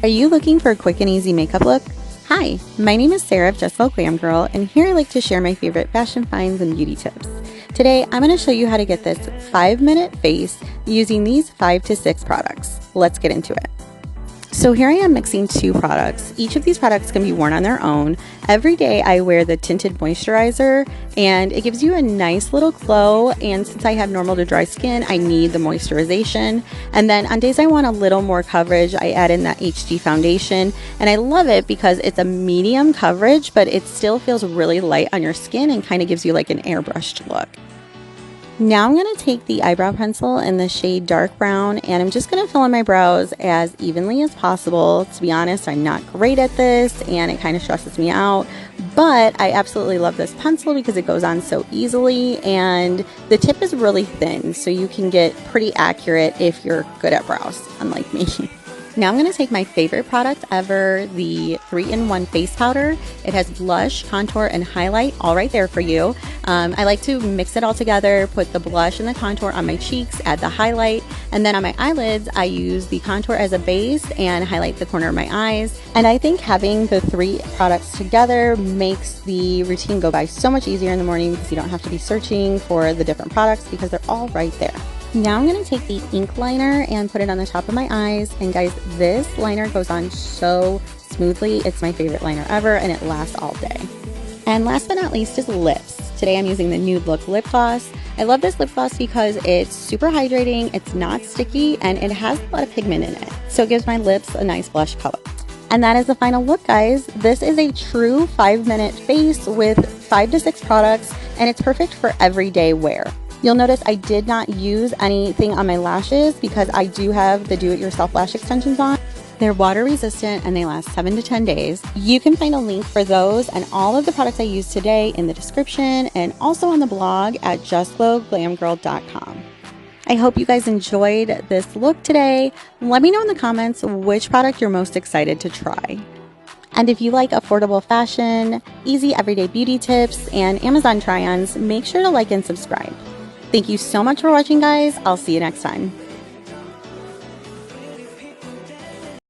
Are you looking for a quick and easy makeup look? Hi, my name is Sarah of Just Little Glam Girl, and here I like to share my favorite fashion finds and beauty tips. Today, I'm going to show you how to get this 5-minute face using these 5 to 6 products. Let's get into it. So here I am mixing 2 products. Each of these products can be worn on their own. Every day I wear the tinted moisturizer and it gives you a nice little glow, and since I have normal to dry skin, I need the moisturization. And then on days I want a little more coverage, I add in that HD foundation, and I love it because it's a medium coverage, but it still feels really light on your skin and kind of gives you like an airbrushed look. Now I'm going to take the eyebrow pencil in the shade dark brown, and I'm just going to fill in my brows as evenly as possible. To be honest, I'm not great at this and it kind of stresses me out, but I absolutely love this pencil because it goes on so easily and the tip is really thin, so you can get pretty accurate if you're good at brows, unlike me. Now I'm going to take my favorite product ever, the 3-in-1 face powder. It has blush, contour, and highlight all right there for you. I like to mix it all together, put the blush and the contour on my cheeks, add the highlight, and then on my eyelids, I use the contour as a base and highlight the corner of my eyes. And I think having the 3 products together makes the routine go by so much easier in the morning because you don't have to be searching for the different products because they're all right there. Now I'm going to take the ink liner and put it on the top of my eyes, and guys, this liner goes on so smoothly. It's my favorite liner ever and it lasts all day. And last but not least is lips. Today I'm using the Nude Look lip gloss. I love this lip gloss because it's super hydrating, it's not sticky, and it has a lot of pigment in it, so it gives my lips a nice blush color. And that is the final look, guys. This is a true 5-minute face with 5 to 6 products, and it's perfect for everyday wear. You'll notice I did not use anything on my lashes because I do have the do-it-yourself lash extensions on. They're water resistant and they last 7 to 10 days. You can find a link for those and all of the products I used today in the description and also on the blog at justglowglamgirl.com. I hope you guys enjoyed this look today. Let me know in the comments which product you're most excited to try. And if you like affordable fashion, easy everyday beauty tips, and Amazon try-ons, make sure to like and subscribe. Thank you so much for watching, guys. I'll see you next time.